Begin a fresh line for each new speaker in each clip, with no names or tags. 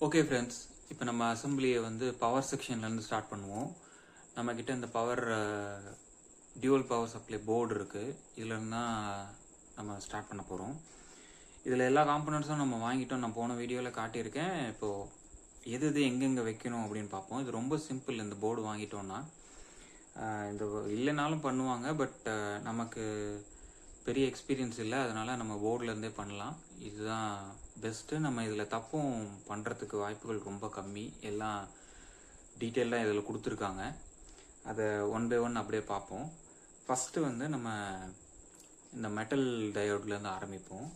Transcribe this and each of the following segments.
Okay friends, இப்போ நம்ம அசம்பிளியை வந்து பவர் செக்ஷன்லேருந்து ஸ்டார்ட் பண்ணுவோம். நம்மக்கிட்ட இந்த டியூவல் பவர் சப்ளை போர்டு இருக்குது. இதுலேருந்து தான் நம்ம ஸ்டார்ட் பண்ண போகிறோம். இதில் எல்லா காம்பனன்ட்ஸும் நம்ம வாங்கிட்டோம். நான் போன வீடியோவில் காட்டியிருக்கேன். இப்போது எது எங்கெங்கே வைக்கணும் அப்படின்னு பார்ப்போம். இது ரொம்ப சிம்பிள். இந்த போர்டு வாங்கிட்டோன்னா இந்த இல்லைனாலும் பண்ணுவாங்க. பட் நமக்கு பெரிய எக்ஸ்பீரியன்ஸ் இல்லை, அதனால் நம்ம போர்டிலேருந்தே பண்ணலாம். இதுதான் பெஸ்ட்டு. நம்ம இதில் தப்பும் பண்ணுறதுக்கு வாய்ப்புகள் ரொம்ப கம்மி. எல்லாம் டீட்டெயிலாக இதில் கொடுத்துருக்காங்க. அதை ஒன் பை ஒன் அப்படியே பார்ப்போம். ஃபஸ்ட்டு வந்து நம்ம இந்த மெட்டல் டயோட்லேருந்து ஆரம்பிப்போம்.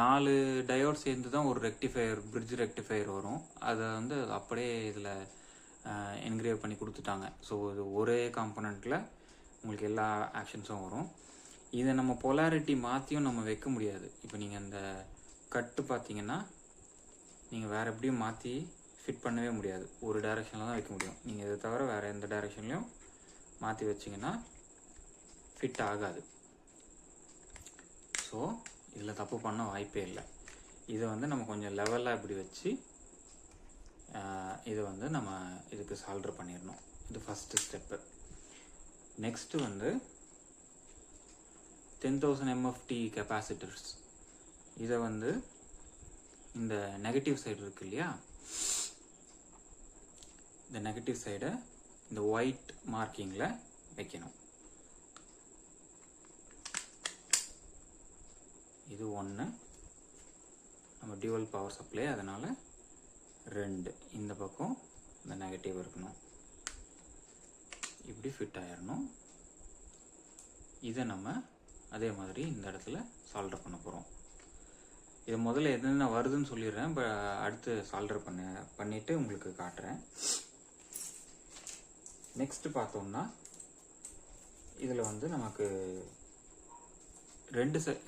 4 டயோட் சேர்ந்து தான் ஒரு ரெக்டிஃபையர், பிரிட்ஜ் ரெக்டிஃபையர் வரும். அதை வந்து அப்படியே இதில் என்கிரேவ் பண்ணி கொடுத்துட்டாங்க. ஸோ இது ஒரே காம்பனண்ட்டில் உங்களுக்கு எல்லா ஆக்ஷன்ஸும் வரும். இதை நம்ம பொலாரிட்டி மாற்றியும் நம்ம வைக்க முடியாது. இப்போ நீங்கள் அந்த கட்டு பார்த்தீங்கன்னா நீங்கள் வேறு எப்படியும் மாற்றி ஃபிட் பண்ணவே முடியாது. ஒரு டைரெக்ஷனில் தான் வைக்க முடியும். நீங்கள் இதை தவிர வேறு எந்த டைரெக்ஷன்லையும் மாற்றி வச்சிங்கன்னா ஃபிட் ஆகாது. ஸோ இதில் தப்பு பண்ண வாய்ப்பே இல்லை. இதை வந்து நம்ம கொஞ்சம் லெவலாக இப்படி வச்சு இதை வந்து நம்ம இதுக்கு சால்டர் பண்ணிடணும். இது ஃபஸ்ட்டு ஸ்டெப்பு. நெக்ஸ்ட்டு வந்து 10,000 MFT கெப்பாசிட்டர்ஸ். இதை வந்து இந்த நெகட்டிவ் சைடு இருக்கு இல்லையா, இந்த நெகட்டிவ் சைடை இந்த ஒயிட் மார்க்கிங்கில் வைக்கணும். இது 1. நம்ம டியூவல் பவர் சப்ளை, அதனால் 2. இந்த பக்கம் இந்த நெகட்டிவ் இருக்கணும். இப்படி ஃபிட் ஆயிடணும். இதை நம்ம அதே மாதிரி இந்த இடத்துல சால்டர் பண்ண போகிறோம். இது முதல்ல என்னென்ன வருதுன்னு சொல்லிடுறேன். அடுத்து சால்டர் பண்ணிவிட்டு உங்களுக்கு காட்டுறேன். நெக்ஸ்ட் பார்த்தோம்னா இதில் வந்து நமக்கு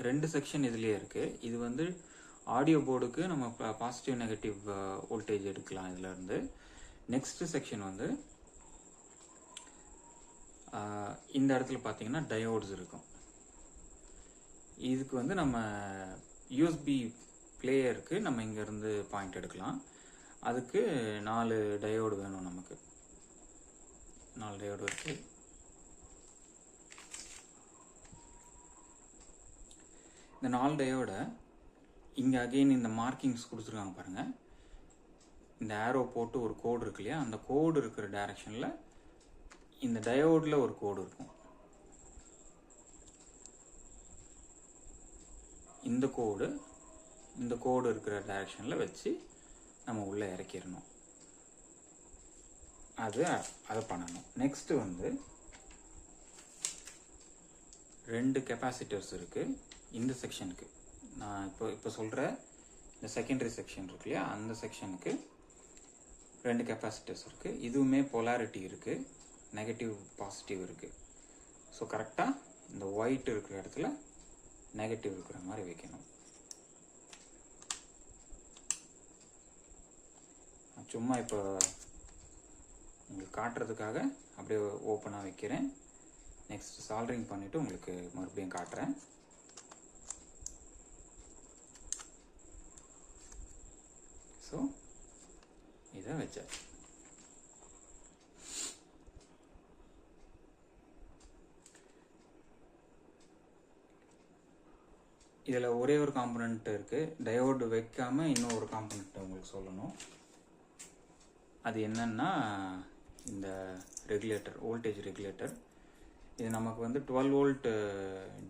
ரெண்டு செக்ஷன் இதுலேயே இருக்குது. இது வந்து ஆடியோ போர்டுக்கு நம்ம பாசிட்டிவ் நெகட்டிவ் வோல்டேஜ் எடுக்கலாம் இதிலேருந்து. நெக்ஸ்ட் செக்ஷன் வந்து இந்த இடத்துல பார்த்தீங்கன்னா டயோட்ஸ் இருக்கும். இதுக்கு வந்து நம்ம யூஎஸ்பி பிளேயருக்கு நம்ம இங்கேருந்து பாயிண்ட் எடுக்கலாம். அதுக்கு 4 டயோடு வேணும். நமக்கு 4 டயோடு இருக்குது. இந்த 4 டயோடை இங்கே அகெயின் இந்த மார்க்கிங்ஸ் கொடுத்துருக்காங்க பாருங்கள். இந்த ஆரோ போட்டு ஒரு கோடு இருக்கு இல்லையா, அந்த கோடு இருக்கிற டைரக்ஷனில் இந்த டயோடில் ஒரு கோடு இருக்கும். இந்த கோடு இருக்கிற டைரக்ஷனில் வச்சு நம்ம உள்ளே இறக்கிடணும். அதை பண்ணணும். நெக்ஸ்ட்டு வந்து 2 கெப்பாசிட்டர்ஸ் இருக்குது இந்த செக்ஷனுக்கு. நான் இப்போ சொல்கிற இந்த செகண்டரி செக்ஷன் இருக்கு இல்லையா, அந்த செக்ஷனுக்கு 2 கெப்பாசிட்டர்ஸ் இருக்குது. இதுவுமே பொலாரிட்டி இருக்குது, நெகட்டிவ் பாசிட்டிவ் இருக்குது. ஸோ கரெக்டாக இந்த ஒயிட் இருக்கிற இடத்துல நெகட்டிவ் இருக்கிற மாதிரி வைக்கணும். சும்மா இப்போ உங்களுக்கு காட்டுறதுக்காக அப்படியே ஓப்பனாக வைக்கிறேன். நெக்ஸ்ட் சால்டரிங் பண்ணிவிட்டு உங்களுக்கு மறுபடியும் காட்டுறேன். ஸோ இதை வச்சாச்சு. இதில் ஒரே ஒரு காம்பனண்ட் இருக்குது. டயோடு வைக்காமல் இன்னும் ஒரு காம்பனண்ட் உங்களுக்கு சொல்லணும். அது என்னன்னா இந்த ரெகுலேட்டர், வோல்டேஜ் ரெகுலேட்டர். இது நமக்கு வந்து 12 வோல்ட்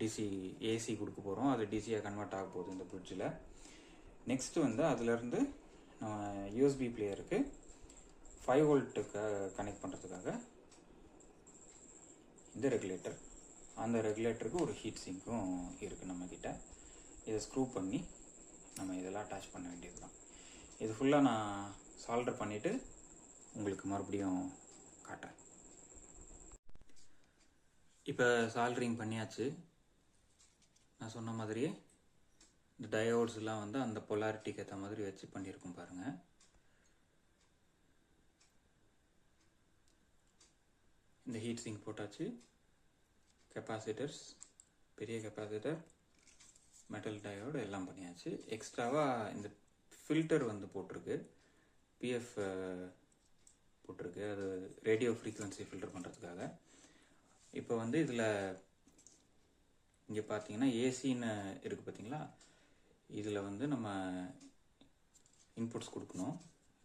டிசி ஏசி கொடுக்க போகிறோம். அது டிசியாக கன்வெர்ட் ஆக போகுது இந்த பிரிட்ஜில். நெக்ஸ்ட்டு வந்து அதுலேருந்து நம்ம யூஎஸ்பி பிளேயருக்கு 5 வோல்ட்டுக்கு கனெக்ட் பண்ணுறதுக்காக இந்த ரெகுலேட்டர். அந்த ரெகுலேட்டருக்கு ஒரு ஹீட் சிங்க்கும் இருக்குது நம்மக்கிட்ட. இதை ஸ்க்ரூ பண்ணி நம்ம இதெல்லாம் அட்டாச் பண்ண வேண்டியது தான். இது ஃபுல்லாக நான் சால்டர் பண்ணிவிட்டு உங்களுக்கு மறுபடியும் காட்டுறேன். இப்போ சால்டரிங் பண்ணியாச்சு. நான் சொன்ன மாதிரியே இந்த டயோட்ஸ்லாம் வந்து அந்த பொலாரிட்டிக்கு ஏற்ற மாதிரி வச்சு பண்ணியிருக்கோம் பாருங்கள். இந்த ஹீட் சிங்க் போட்டாச்சு. கெப்பாசிட்டர்ஸ், பெரிய கெப்பாசிட்டர், மெட்டல் டயோடு எல்லாம் பண்ணியாச்சு. எக்ஸ்ட்ராவாக இந்த ஃபில்டர் வந்து போட்டிருக்கு, பிஎஃப் போட்டிருக்கு, அது ரேடியோ ஃப்ரீக்வன்சி ஃபில்டர் பண்ணுறதுக்காக. இப்போ வந்து இதில் இங்கே பார்த்தீங்கன்னா ஏசின்னு இருக்குது பார்த்தீங்களா, இதில் வந்து நம்ம இன்புட்ஸ் கொடுக்கணும்.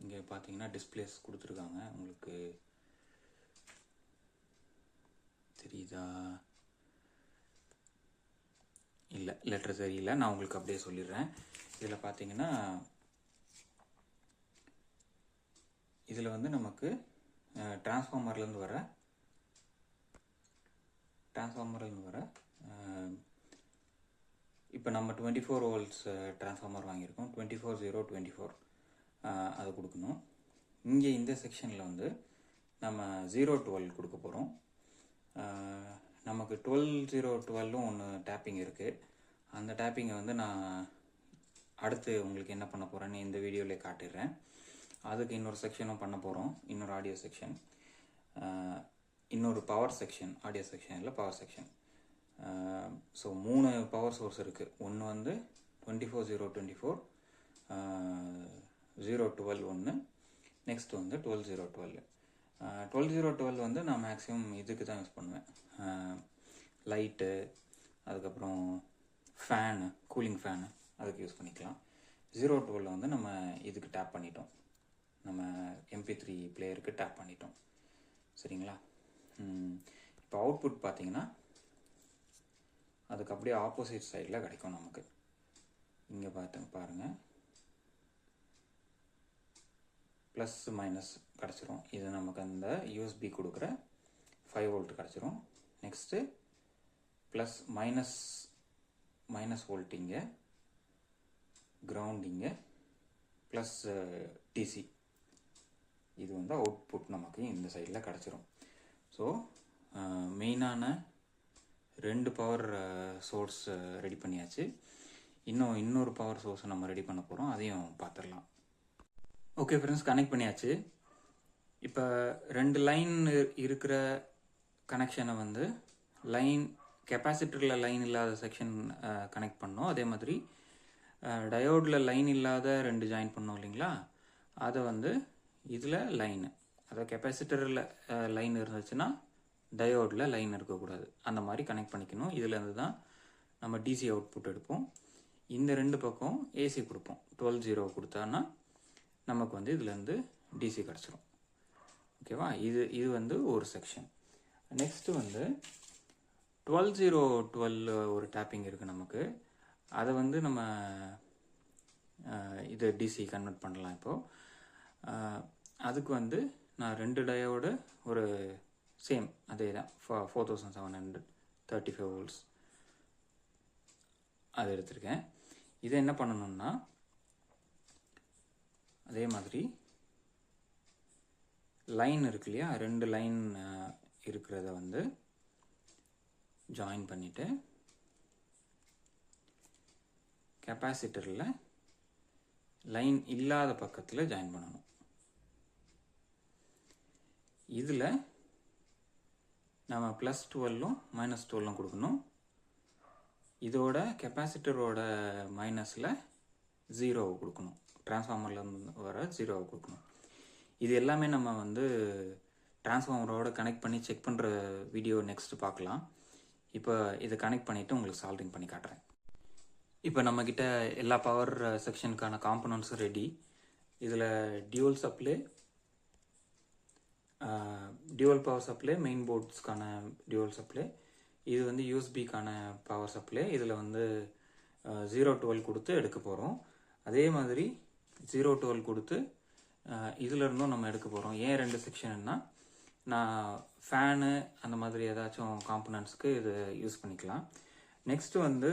இங்கே பார்த்தீங்கன்னா டிஸ்பிளேஸ் கொடுத்துருக்காங்க, உங்களுக்கு தெரியுதா? இல்லை, லெட்டர் சரியில்லை, நான் உங்களுக்கு அப்படியே சொல்லிடுறேன். இதில் பார்த்தீங்கன்னா இதில் வந்து நமக்கு டிரான்ஸ்ஃபார்மர்லேருந்து வர இப்போ நம்ம 24 வோல்ட்ஸ் டிரான்ஸ்ஃபார்மர் வாங்கியிருக்கோம், 24-0-24 அதை கொடுக்கணும். இங்கே இந்த செக்ஷனில் வந்து நம்ம 0-12 கொடுக்க போகிறோம். நமக்கு 12-0-12 ஒன்று டேப்பிங் இருக்குது. அந்த டேப்பிங்கை வந்து நான் அடுத்து உங்களுக்கு என்ன பண்ண போகிறேன்னு இந்த வீடியோவிலே காட்டிடுறேன். அதுக்கு இன்னொரு செக்ஷனும் பண்ண போகிறோம், இன்னொரு ஆடியோ செக்ஷன், இன்னொரு பவர் செக்ஷன், ஆடியோ செக்ஷன் இல்லை power section. So 3 power source இருக்குது. ஒன்று வந்து 24-0-24, 0-12 ஒன்று, நெக்ஸ்ட் வந்து 12-0-12. 12-0-12 வந்து நான் மேக்ஸிமம் இதுக்கு தான் யூஸ் பண்ணுவேன், லைட்டு, அதுக்கப்புறம் ஃபேனு, கூலிங் ஃபேனு, அதுக்கு யூஸ் பண்ணிக்கலாம். 0-12 வந்து நம்ம இதுக்கு டேப் பண்ணிட்டோம், நம்ம MP3 பிளேயருக்கு டேப் பண்ணிட்டோம். சரிங்களா? இப்போ அவுட்புட் பார்த்தீங்கன்னா அதுக்கு அப்படியே ஆப்போசிட் சைடில் கிடைக்கும் நமக்கு. இங்கே பாருங்கள், ப்ளஸ் மைனஸ் கிடச்சிரும். இது நமக்கு அந்த யூஎஸ்பி கொடுக்குற 5 வோல்ட் கிடச்சிரும். நெக்ஸ்ட்டு ப்ளஸ் மைனஸ் வோல்ட்டிங்க, கிரவுண்டிங்க, ப்ளஸ் டிசி, இது வந்து அவுட்புட் நமக்கு இந்த சைடில் கிடச்சிரும். ஸோ மெயினான 2 பவர் சோர்ஸ் ரெடி பண்ணியாச்சு. இன்னொரு பவர் சோர்ஸை நம்ம ரெடி பண்ண போகிறோம், அதையும் பார்த்துடலாம். ஓகே ஃப்ரெண்ட்ஸ், கனெக்ட் பண்ணியாச்சு. இப்போ 2 லைன் இருக்கிற கனெக்ஷனை வந்து கெப்பாசிட்டரில் லைன் இல்லாத செக்ஷன் கனெக்ட் பண்ணோம். அதே மாதிரி டயோடில் லைன் இல்லாத 2 ஜாயின் பண்ணோம் இல்லைங்களா, அதை வந்து இதில் லைனு, அதாவது கெப்பாசிட்டரில் லைன் இருந்துச்சுன்னா டயோடில் லைன் இருக்கக்கூடாது, அந்த மாதிரி கனெக்ட் பண்ணிக்கணும். இதுலேருந்து தான் நம்ம டிசி அவுட்புட் எடுப்போம். இந்த 2 பக்கம் ஏசி கொடுப்போம். 12-0 கொடுத்தான்னா நமக்கு வந்து இதுலேருந்து டிசி கிடச்சிரும். ஓகேவா? இது வந்து ஒரு செக்ஷன். நெக்ஸ்ட்டு வந்து 12-0-12 ஒரு டேப்பிங் இருக்குது நமக்கு. அதை வந்து நம்ம இது டிசி கன்வெர்ட் பண்ணலாம். இப்போது அதுக்கு வந்து நான் 2 டயோடு, ஒரு சேம் அதே தான் 4735 வோல்ட்ஸ் அது எடுத்திருக்கேன். இதை என்ன பண்ணணும்னா, அதே மாதிரி லைன் இருக்கு இல்லையா, 2 லைன் இருக்கிறத வந்து ஜாயின் பண்ணிவிட்டு கெப்பாசிட்டரில் லைன் இல்லாத பக்கத்தில் ஜாயின் பண்ணணும். இதில் நம்ம +12ம் -12ம் கொடுக்கணும். இதோட கெப்பாசிட்டரோட மைனஸில் 0 கொடுக்கணும், டிரான்ஸ்ஃபார்மர்லேருந்து வர 0 கொடுக்கணும். இது எல்லாமே நம்ம வந்து டிரான்ஸ்ஃபார்மரோட கனெக்ட் பண்ணி செக் பண்ணுற வீடியோ நெக்ஸ்ட்டு பார்க்கலாம். இப்போ இதை கனெக்ட் பண்ணிவிட்டு உங்களுக்கு சால்டிங் பண்ணி காட்டுறேன். இப்போ நம்மக்கிட்ட எல்லா பவர் செக்ஷனுக்கான காம்பனன்ட்ஸும் ரெடி. இதில் டியூவல் பவர் சப்ளை, மெயின் போர்ட்ஸ்க்கான டியூவல் சப்ளை, இது வந்து யூஎஸ்பிக்கான பவர் சப்ளை. இதில் வந்து 0-12 கொடுத்து எடுக்க போகிறோம். அதே மாதிரி 0-12 கொடுத்து இதில் இருந்தும் நம்ம எடுக்க போகிறோம். ஏன் 2 செக்ஷன்னா, நான் ஃபேனு அந்த மாதிரி ஏதாச்சும் காம்பனன்ட்ஸ்க்கு இது யூஸ் பண்ணிக்கலாம். நெக்ஸ்ட்டு வந்து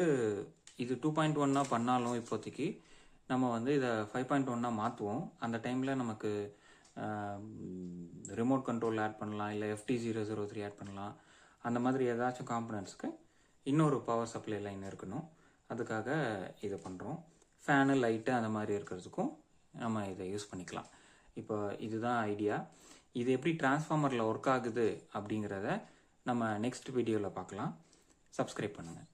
இது 2.1 பண்ணாலும் இப்போதைக்கு நம்ம வந்து இதை 5.1 மாற்றுவோம். அந்த டைமில் நமக்கு ரிமோட் கண்ட்ரோல் ஆட் பண்ணலாம், இல்லை FT003 ஆட் பண்ணலாம். அந்த மாதிரி ஏதாச்சும் காம்பனன்ட்ஸ்க்கு இன்னொரு பவர் சப்ளை லைன் இருக்கணும், அதுக்காக இதை பண்ணுறோம். ஃபேனு, லைட்டு அந்த மாதிரி இருக்கிறதுக்கும் நம்ம இதை யூஸ் பண்ணிக்கலாம். இப்போ இதுதான் ஐடியா. இது எப்படி டிரான்ஸ்ஃபார்மரில் ஒர்க் ஆகுது அப்படிங்கிறத நம்ம நெக்ஸ்ட் வீடியோவில் பார்க்கலாம். சப்ஸ்கிரைப் பண்ணுங்கள்.